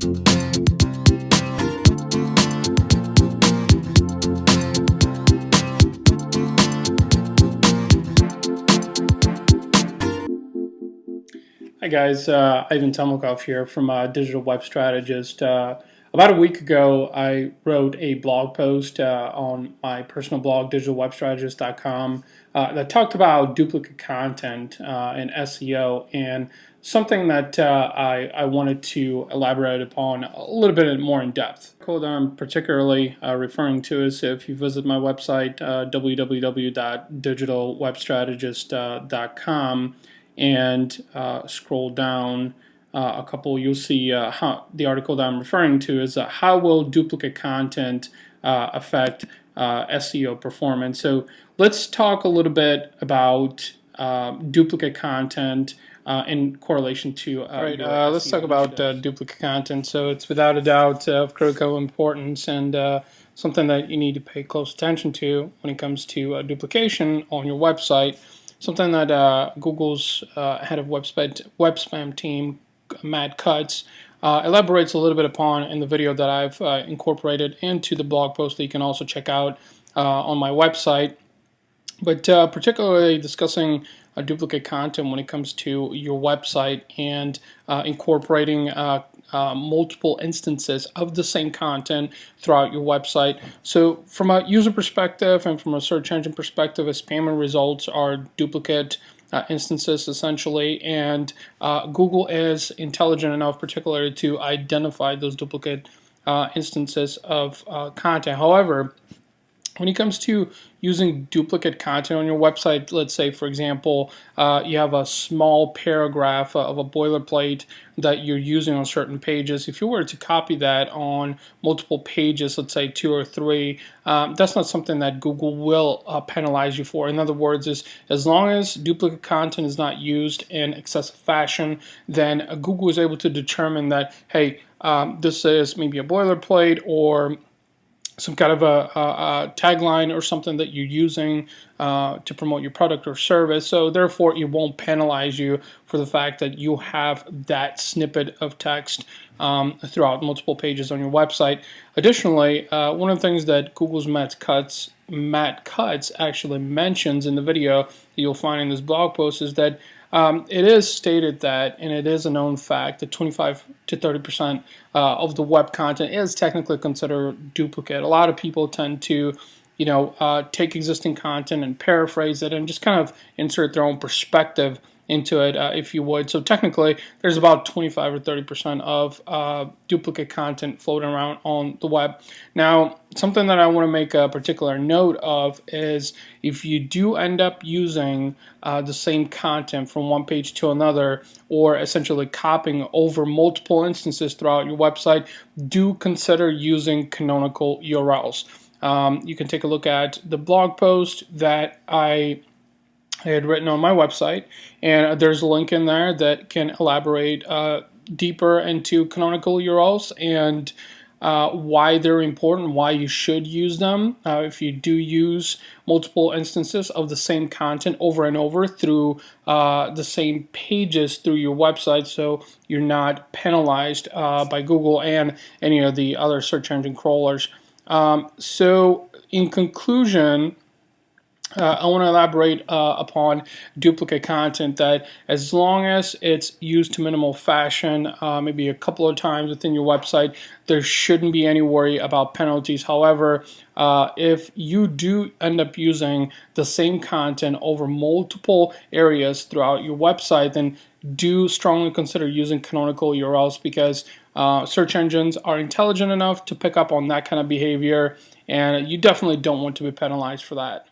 Hi guys, Ivan Tomikov here from Digital Web Strategist. About a week ago, I wrote a blog post on my personal blog, digitalwebstrategist.com, that talked about duplicate content and SEO, and something that I wanted to elaborate upon a little bit more in depth. The article that I'm particularly referring to is, if you visit my website, www.digitalwebstrategist.com, and scroll down a couple, you'll see how the article that I'm referring to is how will duplicate content affect SEO performance. So let's talk a little bit about duplicate content in correlation to All right, let's talk about duplicate content. So it's without a doubt of critical importance and something that you need to pay close attention to when it comes to duplication on your website. Something that Google's head of web spam team, Matt Cutts, elaborates a little bit upon in the video that I've incorporated into the blog post that you can also check out on my website. But particularly discussing duplicate content when it comes to your website and incorporating multiple instances of the same content throughout your website. So from a user perspective and from a search engine perspective, spam results are duplicate instances essentially, and Google is intelligent enough particularly to identify those duplicate instances of content. However, when it comes to using duplicate content on your website, let's say, for example, you have a small paragraph of a boilerplate that you're using on certain pages. If you were to copy that on multiple pages, let's say 2 or 3, that's not something that Google will penalize you for. In other words, as long as duplicate content is not used in excessive fashion, then Google is able to determine that, hey, this is maybe a boilerplate or some kind of a tagline or something that you're using to promote your product or service. So therefore, it won't penalize you for the fact that you have that snippet of text throughout multiple pages on your website. Additionally, one of the things that Google's Matt Cutts actually mentions in the video that you'll find in this blog post is that it is stated that, and it is a known fact, that 25 to 30% of the web content is technically considered duplicate. A lot of people tend to, take existing content and paraphrase it and just kind of insert their own perspective into it, if you would. So technically, there's about 25 or 30% of duplicate content floating around on the web. Now, something that I want to make a particular note of is if you do end up using the same content from one page to another, or essentially copying over multiple instances throughout your website, do consider using canonical URLs. You can take a look at the blog post that I had written on my website, and there's a link in there that can elaborate deeper into canonical URLs and why they're important, why you should use them if you do use multiple instances of the same content over and over through the same pages through your website, so you're not penalized by Google and any of the other search engine crawlers. So in conclusion, I want to elaborate upon duplicate content, that as long as it's used to minimal fashion, maybe a couple of times within your website, there shouldn't be any worry about penalties. However, if you do end up using the same content over multiple areas throughout your website, then do strongly consider using canonical URLs, because search engines are intelligent enough to pick up on that kind of behavior, and you definitely don't want to be penalized for that.